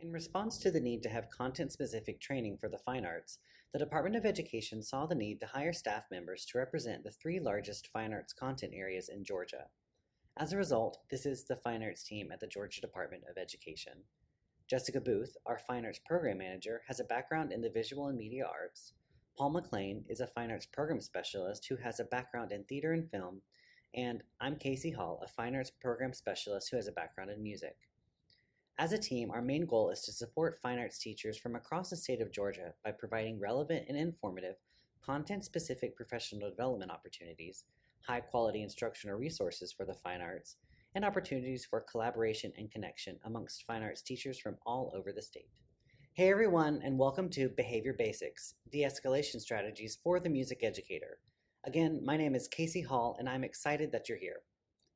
In response to the need to have content-specific training for the fine arts, the Department of Education saw the need to hire staff members to represent the three largest fine arts content areas in Georgia. As a result, this is the fine arts team at the Georgia Department of Education. Jessica Booth, our fine arts program manager, has a background in the visual and media arts. Paul McLean is a fine arts program specialist who has a background in theater and film. And I'm Casey Hall, a fine arts program specialist who has a background in music. As a team, our main goal is to support fine arts teachers from across the state of Georgia by providing relevant and informative, content-specific professional development opportunities, high-quality instructional resources for the fine arts, and opportunities for collaboration and connection amongst fine arts teachers from all over the state. Hey everyone, and welcome to Behavior Basics, De-Escalation Strategies for the Music Educator. Again, my name is Casey Hall, and I'm excited that you're here.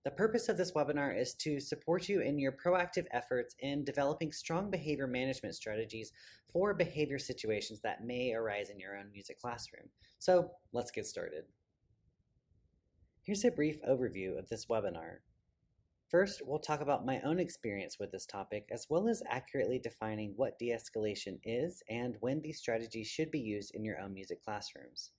The purpose of this webinar is to support you in your proactive efforts in developing strong behavior management strategies for behavior situations that may arise in your own music classroom. So let's get started. Here's a brief overview of this webinar. First, we'll talk about my own experience with this topic, as well as accurately defining what de-escalation is and when these strategies should be used in your own music classrooms.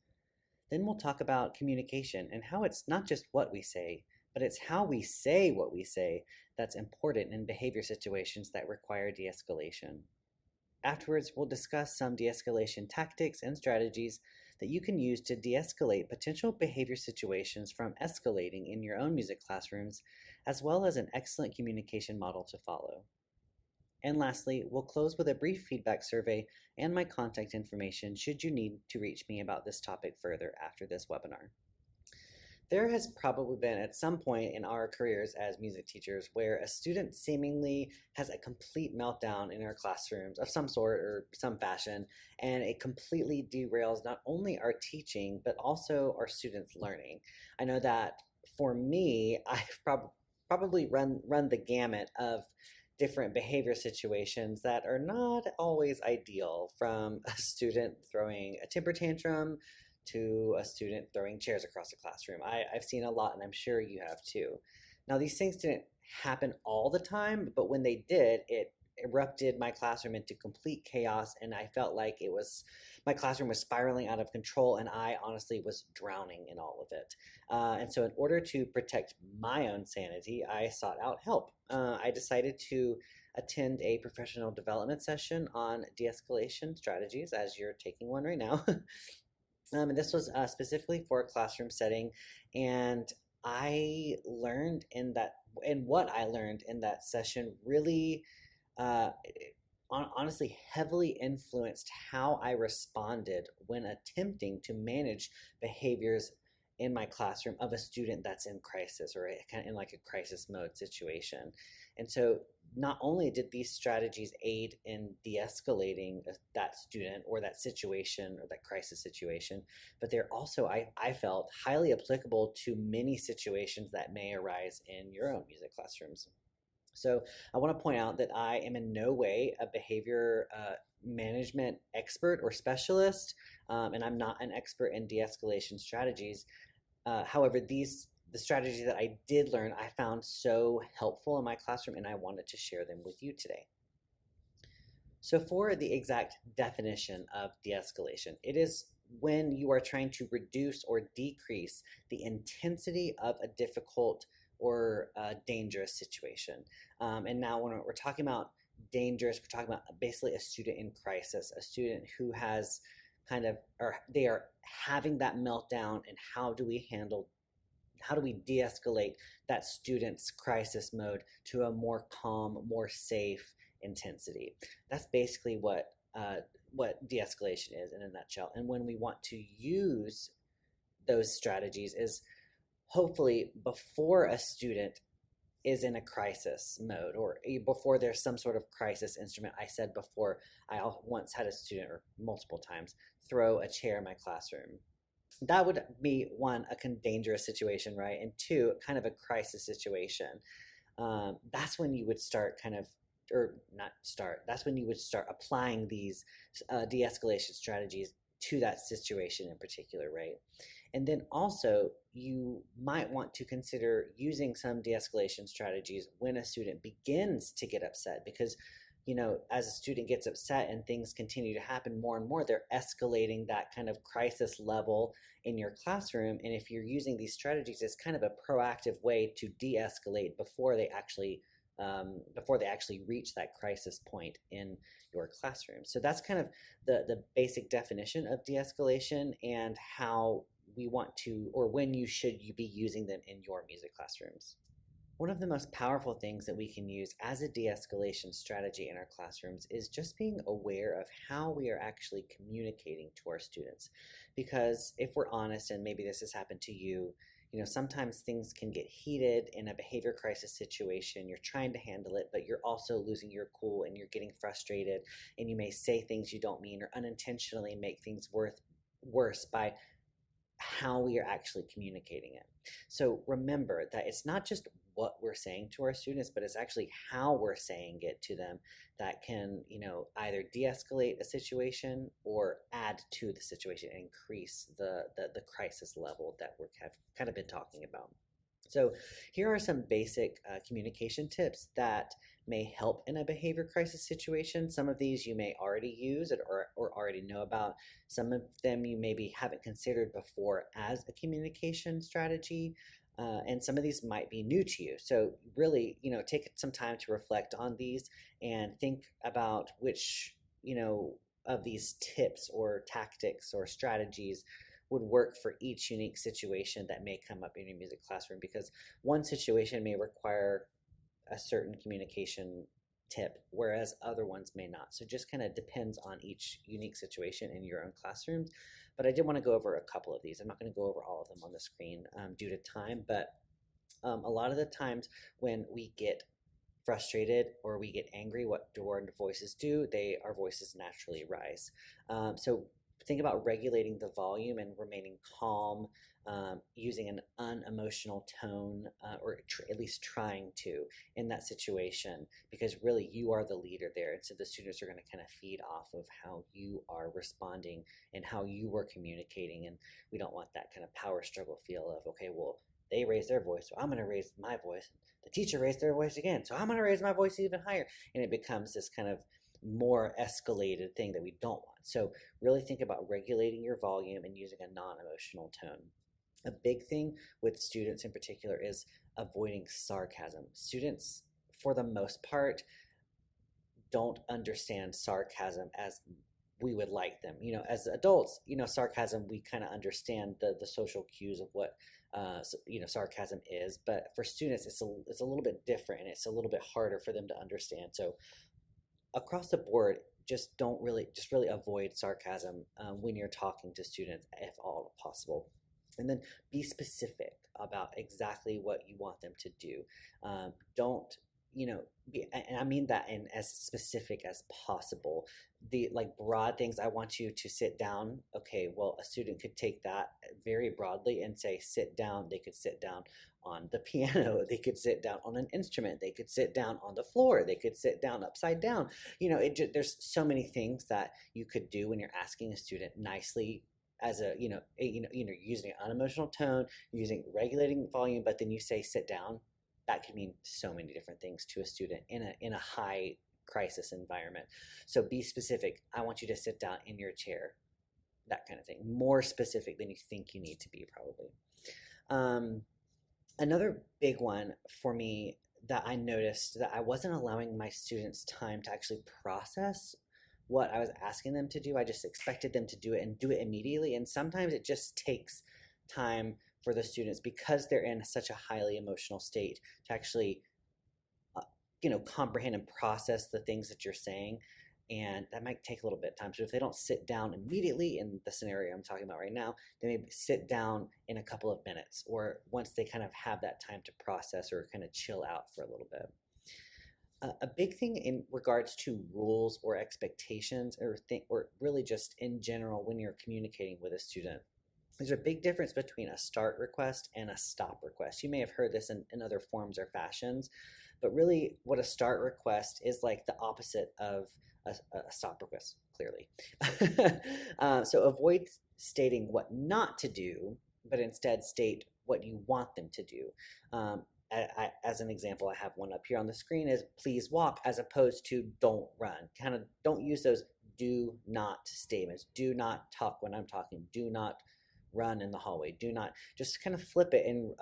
Then we'll talk about communication and how it's not just what we say, but it's how we say what we say that's important in behavior situations that require de-escalation. Afterwards, we'll discuss some de-escalation tactics and strategies that you can use to de-escalate potential behavior situations from escalating in your own music classrooms, as well as an excellent communication model to follow. And lastly, we'll close with a brief feedback survey and my contact information should you need to reach me about this topic further after this webinar. There has probably been at some point in our careers as music teachers where a student seemingly has a complete meltdown in our classrooms of some sort or some fashion, and it completely derails not only our teaching, but also our students' learning. I know that for me, I've probably run the gamut of different behavior situations that are not always ideal, from a student throwing a temper tantrum to a student throwing chairs across the classroom. I've seen a lot, and I'm sure you have too. Now, these things didn't happen all the time, but when they did, it erupted my classroom into complete chaos, and I felt like my classroom was spiraling out of control, and I honestly was drowning in all of it. And so in order to protect my own sanity, I sought out help. I decided to attend a professional development session on de-escalation strategies, as you're taking one right now. And this was specifically for a classroom setting, and I learned what I learned in that session really honestly heavily influenced how I responded when attempting to manage behaviors in my classroom of a student that's in crisis or kind of in like a crisis mode situation. And so not only did these strategies aid in de-escalating that student or that situation or that crisis situation, but they're also, I felt, highly applicable to many situations that may arise in your own music classrooms. So I want to point out that I am in no way a behavior management expert or specialist, and I'm not an expert in de-escalation strategies. However, the strategies that I did learn, I found so helpful in my classroom, and I wanted to share them with you today. So for the exact definition of de-escalation, it is when you are trying to reduce or decrease the intensity of a difficult or dangerous situation. And now when we're talking about dangerous, we're talking about basically a student in crisis, a student who has they are having that meltdown, and how do we de-escalate that student's crisis mode to a more calm, more safe intensity. That's basically what de-escalation is in a nutshell. And when we want to use those strategies is hopefully before a student is in a crisis mode or before there's some sort of crisis instrument. I said before, I once had a student, or multiple times, throw a chair in my classroom. That would be one, a dangerous situation, right? And two, kind of a crisis situation. That's when you would start that's when you would start applying these de-escalation strategies to that situation in particular, right? And then also, you might want to consider using some de-escalation strategies when a student begins to get upset, because as a student gets upset and things continue to happen more and more, they're escalating that kind of crisis level in your classroom. And if you're using these strategies as kind of a proactive way to de-escalate before they actually reach that crisis point in your classroom. So that's kind of the basic definition of de-escalation and how we want to, or when you be using them in your music classrooms. One of the most powerful things that we can use as a de-escalation strategy in our classrooms is just being aware of how we are actually communicating to our students. Because if we're honest, and maybe this has happened to you, sometimes things can get heated in a behavior crisis situation. You're trying to handle it, but you're also losing your cool and you're getting frustrated, and you may say things you don't mean or unintentionally make things worse by how we are actually communicating it. So remember that it's not just what we're saying to our students, but it's actually how we're saying it to them that can, either de-escalate a situation or add to the situation and increase the crisis level that have kind of been talking about. So here are some basic communication tips that may help in a behavior crisis situation. Some of these you may already use or already know about. Some of them you maybe haven't considered before as a communication strategy. And some of these might be new to you. So really, take some time to reflect on these and think about which, of these tips or tactics or strategies would work for each unique situation that may come up in your music classroom, because one situation may require a certain communication tip, whereas other ones may not. So just kind of depends on each unique situation in your own classrooms. But I did want to go over a couple of these. I'm not going to go over all of them on the screen due to time, but a lot of the times when we get frustrated or we get angry, what do our voices do? Our voices naturally rise. So think about regulating the volume and remaining calm, using an unemotional tone, or at least trying to in that situation, because really you are the leader there. And so the students are going to kind of feed off of how you are responding and how you are communicating. And we don't want that kind of power struggle feel of, okay, well, they raised their voice, so I'm going to raise my voice. The teacher raised their voice again, so I'm going to raise my voice even higher. And it becomes this kind of more escalated thing that we don't want. So really think about regulating your volume and using a non-emotional tone. A big thing with students in particular is avoiding sarcasm. Students, for the most part, don't understand sarcasm as we would like them. As adults, sarcasm, we kind of understand the social cues of what sarcasm is, but for students, it's a little bit different, and it's a little bit harder for them to understand. So across the board, just really avoid sarcasm when you're talking to students, if all possible. And then be specific about exactly what you want them to do. Don't, and I mean that in as specific as possible. The broad things, I want you to sit down. Okay, well, a student could take that very broadly and say, sit down. They could sit down on the piano. They could sit down on an instrument. They could sit down on the floor. They could sit down upside down. There's so many things that you could do when you're asking a student nicely, as using an unemotional tone, using regulating volume, but then you say sit down. That can mean so many different things to a student in a high crisis environment. So be specific. I want you to sit down in your chair. That kind of thing. More specific than you think you need to be, probably. Another big one for me that I noticed, that I wasn't allowing my students time to actually process what I was asking them to do. I just expected them to do it and do it immediately. And sometimes it just takes time for the students, because they're in such a highly emotional state, to actually, comprehend and process the things that you're saying. And that might take a little bit of time. So if they don't sit down immediately in the scenario I'm talking about right now, they may sit down in a couple of minutes, or once they kind of have that time to process or kind of chill out for a little bit. A big thing in regards to rules or expectations, or really just in general when you're communicating with a student, there's a big difference between a start request and a stop request. You may have heard this in other forms or fashions, but really what a start request is like the opposite of a stop request, clearly. So avoid stating what not to do, but instead state what you want them to do. As an example, I have one up here on the screen is please walk as opposed to don't run. Kind of don't use those do not statements. Do not talk when I'm talking. Do not run in the hallway. Do not, just kind of flip it. And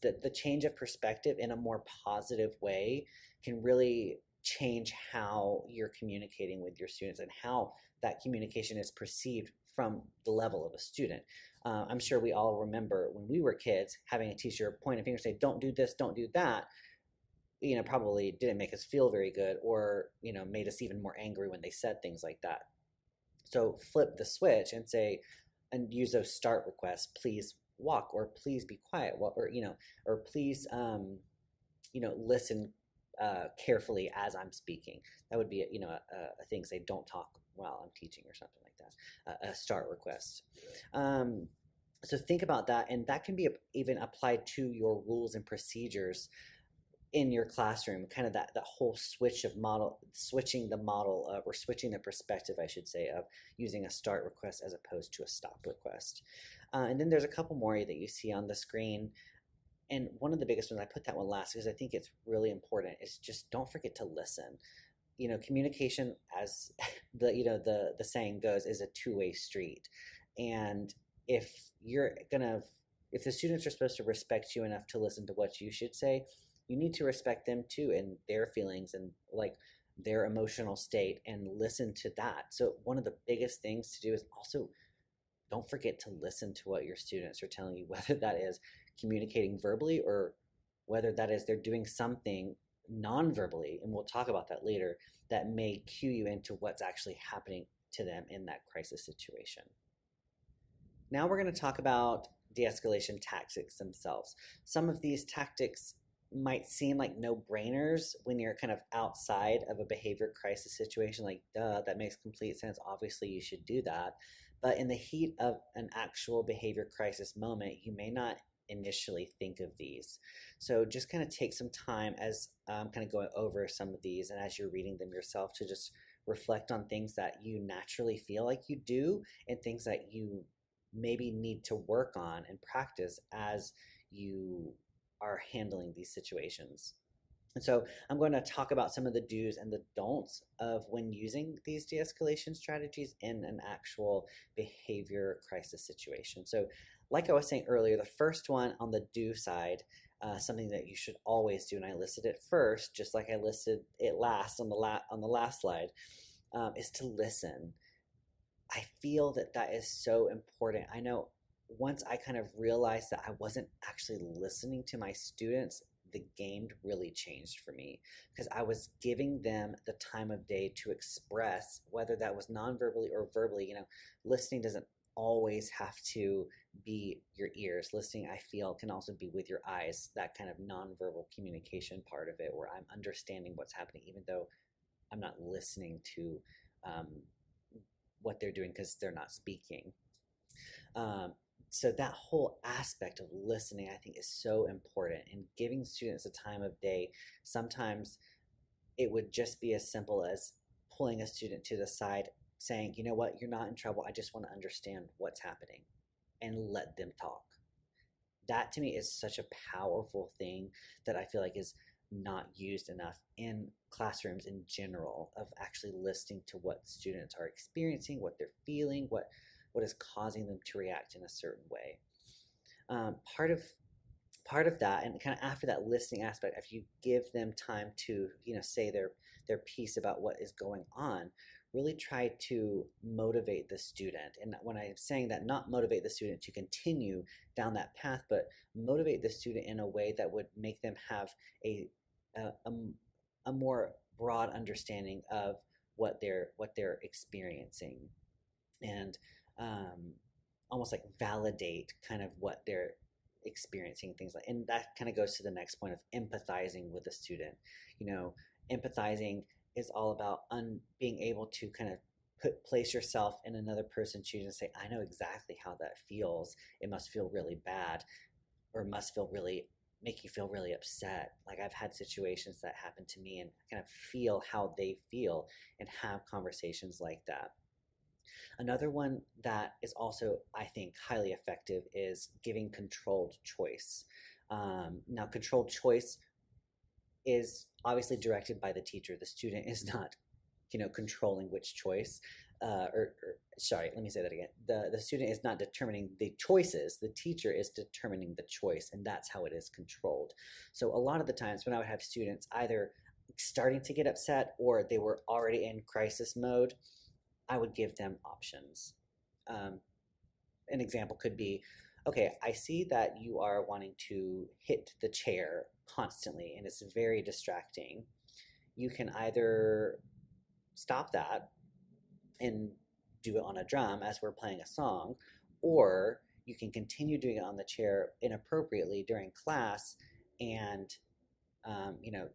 the change of perspective in a more positive way can really change how you're communicating with your students and how that communication is perceived from the level of a student. I'm sure we all remember when we were kids having a teacher point a finger and say, don't do this, don't do that, probably didn't make us feel very good, or, made us even more angry when they said things like that. So flip the switch and say, and use those start requests, please walk, or please be quiet, or please, listen carefully as I'm speaking. That would be a thing. Say, don't talk while I'm teaching, or something like that. A start request. So think about that, and that can be even applied to your rules and procedures in your classroom. Kind of that whole switching the perspective, I should say, of using a start request as opposed to a stop request. And then there's a couple more that you see on the screen. And one of the biggest ones, I put that one last because I think it's really important, is just don't forget to listen. Communication, as the saying goes, is a two-way street. And if the students are supposed to respect you enough to listen to what you should say, you need to respect them too, and their feelings and like their emotional state, and listen to that. So one of the biggest things to do is also don't forget to listen to what your students are telling you, whether that is communicating verbally or whether that is they're doing something non-verbally, and we'll talk about that later, that may cue you into what's actually happening to them in that crisis situation. Now we're going to talk about de-escalation tactics themselves. Some of these tactics might seem like no-brainers when you're kind of outside of a behavior crisis situation, like, duh, that makes complete sense. Obviously, you should do that. But in the heat of an actual behavior crisis moment, you may not initially think of these. So just kind of take some time as I'm kind of going over some of these, and as you're reading them yourself, to just reflect on things that you naturally feel like you do and things that you maybe need to work on and practice as you are handling these situations. And so I'm going to talk about some of the do's and the don'ts of when using these de-escalation strategies in an actual behavior crisis situation. So like I was saying earlier, the first one on the do side, something that you should always do, and I listed it first, just like I listed it last on the last slide, is to listen. I feel that is so important. I know once I kind of realized that I wasn't actually listening to my students, the game really changed for me, because I was giving them the time of day to express, whether that was non-verbally or verbally. Listening doesn't always have to be your ears. Listening, I feel, can also be with your eyes, that kind of non-verbal communication part of it, where I'm understanding what's happening, even though I'm not listening to what they're doing because they're not speaking. So that whole aspect of listening, I think, is so important, and giving students a time of day. Sometimes it would just be as simple as pulling a student to the side, saying, you know what, you're not in trouble. I just want to understand what's happening, and let them talk. That to me is such a powerful thing that I feel like is not used enough in classrooms in general, of actually listening to what students are experiencing, what they're feeling, what is causing them to react in a certain way. Part of that, and kind of after that listening aspect, if you give them time to say their piece about what is going on, really try to motivate the student. And when I'm saying that, not motivate the student to continue down that path, but motivate the student in a way that would make them have a more broad understanding of what they're experiencing, and almost like validate kind of what they're experiencing, things like. And that kind of goes to the next point of empathizing with the student. Empathizing is all about being able to kind of place yourself in another person's shoes and say, I know exactly how that feels. It must feel really bad, or must make you feel really upset. Like, I've had situations that happen to me, and kind of feel how they feel and have conversations like that. Another one that is also, I think, highly effective is giving controlled choice. Now, controlled choice is obviously directed by the teacher. The student is not, controlling which choice. Sorry, let me say that again. The student is not determining the choices. The teacher is determining the choice, and that's how it is controlled. So a lot of the times when I would have students either starting to get upset or they were already in crisis mode, I would give them options. An example could be, okay, I see that you are wanting to hit the chair constantly and it's very distracting. You can either stop that and do it on a drum as we're playing a song, or you can continue doing it on the chair inappropriately during class and, you know,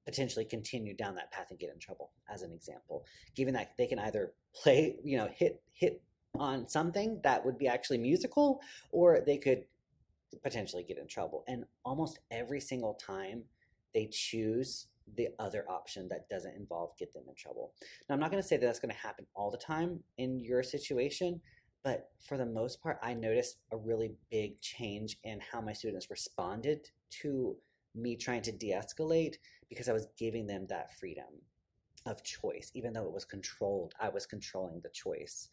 potentially continue down that path and get in trouble, as an example. Given that they can either play, hit on something that would be actually musical, or they could potentially get in trouble. And almost every single time they choose the other option that doesn't involve get them in trouble. Now, I'm not going to say that that's going to happen all the time in your situation, but for the most part, I noticed a really big change in how my students responded to me trying to de-escalate, because I was giving them that freedom of choice. Even though it was controlled, I was controlling the choice.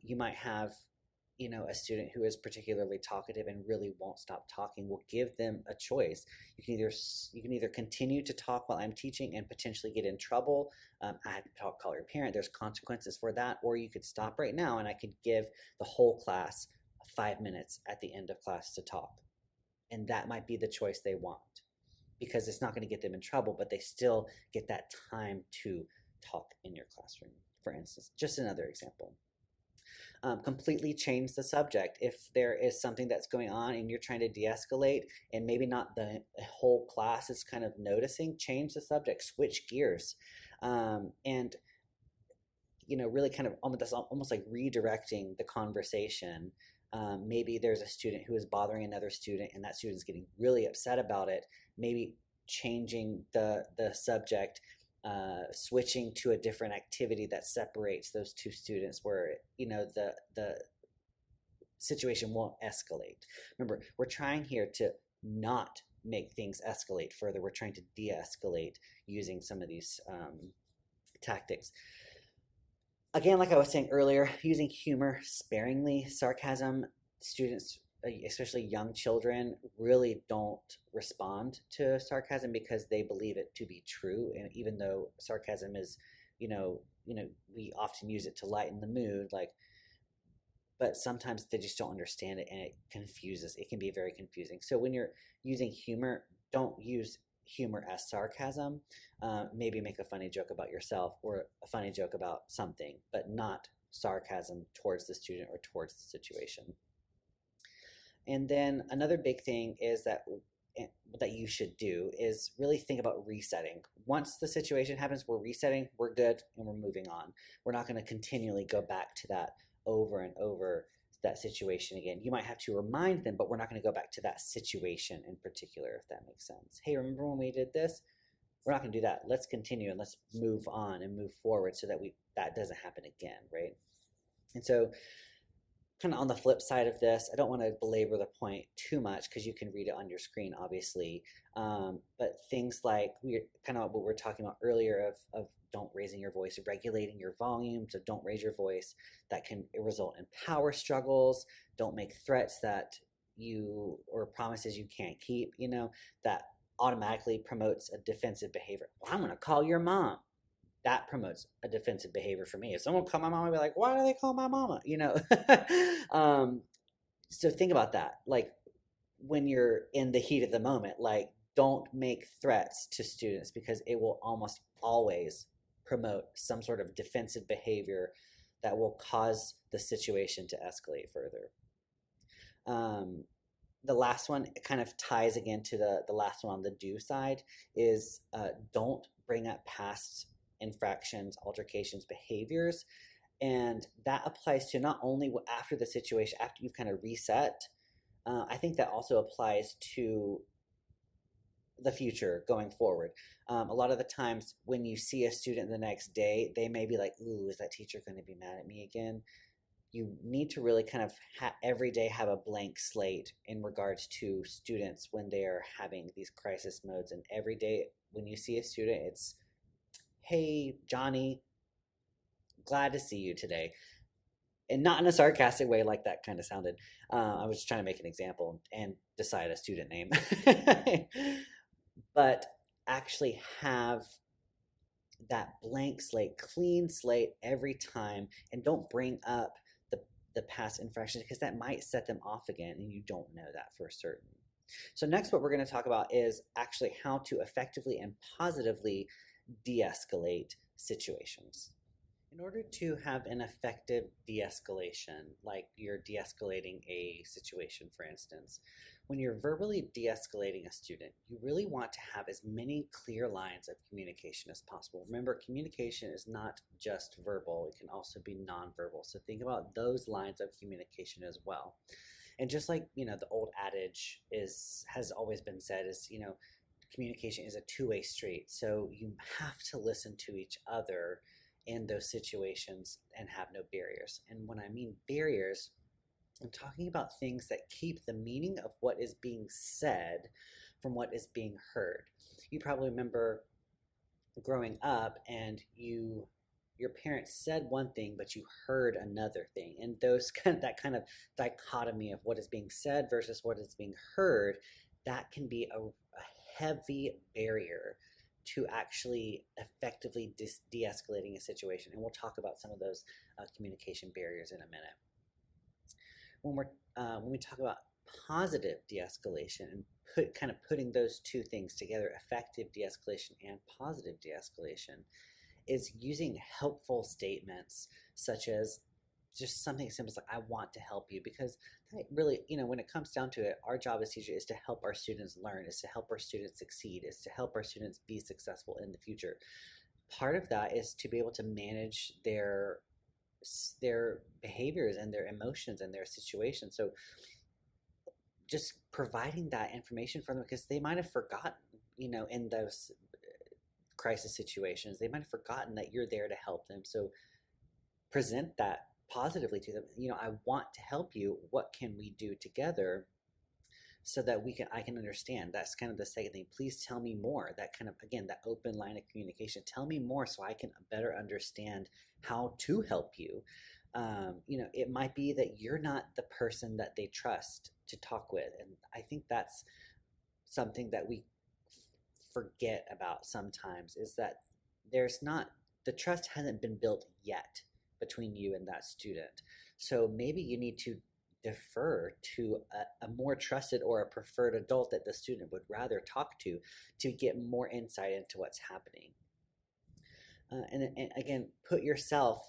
You might have, a student who is particularly talkative and really won't stop talking. We'll give them a choice. You can either continue to talk while I'm teaching and potentially get in trouble. I had to call your parent. There's consequences for that. Or you could stop right now and I could give the whole class 5 minutes at the end of class to talk. And that might be the choice they want, because it's not going to get them in trouble, but they still get that time to talk in your classroom, for instance. Just another example. Completely change the subject. If there is something that's going on and you're trying to de-escalate and maybe not the whole class is kind of noticing, change the subject, switch gears. And really kind of almost like redirecting the conversation. Maybe there's a student who is bothering another student and that student's getting really upset about it. Maybe changing the subject, switching to a different activity that separates those two students where, the situation won't escalate. Remember, we're trying here to not make things escalate further. We're trying to de-escalate using some of these tactics. Again, like I was saying earlier, using humor sparingly. Sarcasm, students, especially young children, really don't respond to sarcasm because they believe it to be true. And even though sarcasm is, we often use it to lighten the mood, but sometimes they just don't understand it and it confuses. It can be very confusing. So when you're using humor, don't use humor as sarcasm. Maybe make a funny joke about yourself or a funny joke about something, but not sarcasm towards the student or towards the situation. And then another big thing is that you should do is really think about resetting. Once the situation happens, we're resetting, we're good, and we're moving on. We're not going to continually go back to that over and over, that situation again. You might have to remind them, but we're not going to go back to that situation in particular, if that makes sense. Hey, remember when we did this? We're not going to do that. Let's continue and let's move on and move forward so that that doesn't happen again, right? And so kind of on the flip side of this, I don't want to belabor the point too much because you can read it on your screen, obviously. But things like kind of what we're talking about earlier of don't raising your voice, regulating your volume, so don't raise your voice. That can result in power struggles. Don't make threats or promises you can't keep, that automatically promotes a defensive behavior. Well, I'm going to call your mom. That promotes a defensive behavior for me. If someone call my mom, I'd be like, why do they call my mama? So think about that. Like when you're in the heat of the moment, don't make threats to students because it will almost always promote some sort of defensive behavior that will cause the situation to escalate further. The last one kind of ties again to the last one on the do side is don't bring up past infractions, altercations, behaviors. And that applies to not only after the situation, after you've kind of reset, I think that also applies to the future going forward. A lot of the times when you see a student the next day, they may be like, ooh, is that teacher going to be mad at me again? You need to really kind of every day have a blank slate in regards to students when they are having these crisis modes. And every day when you see a student, it's, hey, Johnny, glad to see you today. And not in a sarcastic way like that kind of sounded. I was just trying to make an example and decide a student name. But actually have that blank slate, clean slate every time, and don't bring up the past infractions because that might set them off again, and you don't know that for certain. So next, what we're going to talk about is actually how to effectively and positively de-escalate situations. In order to have an effective de-escalation, like you're de-escalating a situation, for instance, when you're verbally de-escalating a student, you really want to have as many clear lines of communication as possible. Remember, communication is not just verbal, it can also be nonverbal. So think about those lines of communication as well. And just like, the old adage has always been said is, communication is a two-way street. So you have to listen to each other in those situations and have no barriers. And when I mean barriers, I'm talking about things that keep the meaning of what is being said from what is being heard. You probably remember growing up and your parents said one thing, but you heard another thing. And that kind of dichotomy of what is being said versus what is being heard, that can be a heavy barrier to actually effectively de-escalating a situation. And we'll talk about some of those communication barriers in a minute. When we talk about positive de-escalation and putting those two things together, effective de-escalation and positive de-escalation, is using helpful statements such as just something simple like, I want to help you, because that really, when it comes down to it, our job as teachers is to help our students learn, is to help our students succeed, is to help our students be successful in the future. Part of that is to be able to manage their behaviors and their emotions and their situations. So just providing that information for them, because they might have forgotten, in those crisis situations, they might have forgotten that you're there to help them. So present that positively to them. I want to help you. What can we do together so that I can understand? That's kind of the second thing. Please tell me more. That kind of, again, that open line of communication. Tell me more so I can better understand how to help you. It might be that you're not the person that they trust to talk with. And I think that's something that we forget about sometimes, is that the trust hasn't been built yet between you and that student. So maybe you need to defer to a more trusted or a preferred adult that the student would rather talk to get more insight into what's happening. And again, put yourself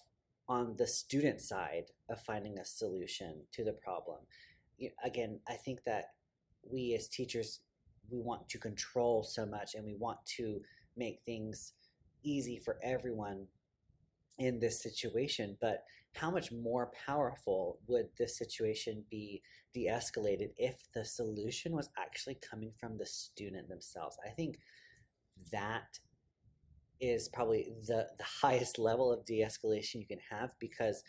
on the student side of finding a solution to the problem. Again, I think that we as teachers, we want to control so much and we want to make things easy for everyone in this situation, but how much more powerful would this situation be de-escalated if the solution was actually coming from the student themselves? I think that is probably the highest level of de-escalation you can have, because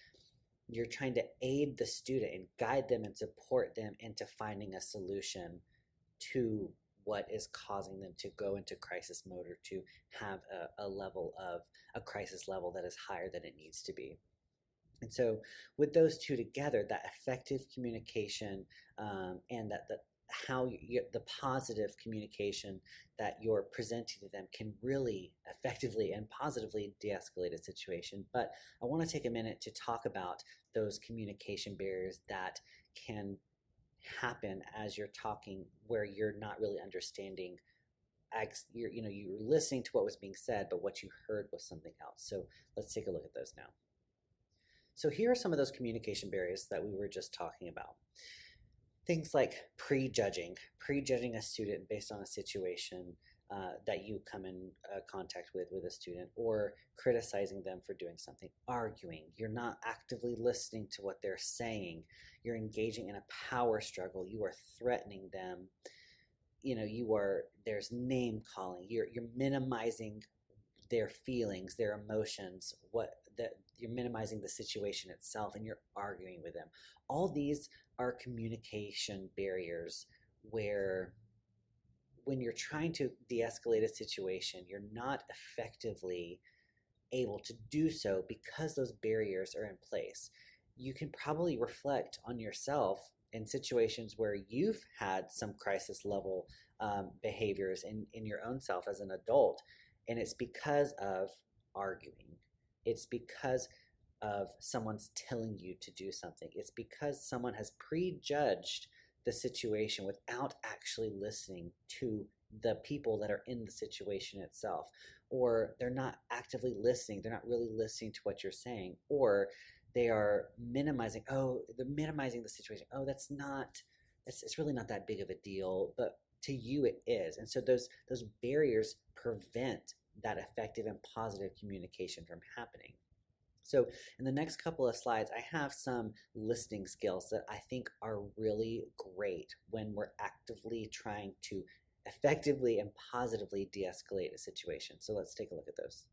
you're trying to aid the student and guide them and support them into finding a solution to what is causing them to go into crisis mode or to have a crisis level that is higher than it needs to be. And so with those two together, that effective communication and the positive communication that you're presenting to them can really effectively and positively de-escalate a situation. But I want to take a minute to talk about those communication barriers that can happen as you're talking, where you're not really understanding. You're listening to what was being said, but what you heard was something else. So let's take a look at those now. So here are some of those communication barriers that we were just talking about. Things like prejudging a student based on a situation that you come in contact with a student, or criticizing them for doing something, arguing. You're not actively listening to what they're saying. You're engaging in a power struggle. You are threatening them. there's name calling, you're minimizing their feelings, their emotions, you're minimizing the situation itself, and you're arguing with them. All these are communication barriers where when you're trying to de-escalate a situation, you're not effectively able to do so because those barriers are in place. You can probably reflect on yourself in situations where you've had some crisis level behaviors in your own self as an adult, and it's because of arguing. It's because of someone's telling you to do something. It's because someone has prejudged the situation without actually listening to the people that are in the situation itself, or they're not actively listening, they're not really listening to what you're saying, or they're minimizing the situation. Oh, it's really not that big of a deal, but to you it is. And so those barriers prevent that effective and positive communication from happening. So in the next couple of slides, I have some listening skills that I think are really great when we're actively trying to effectively and positively de-escalate a situation. So let's take a look at those.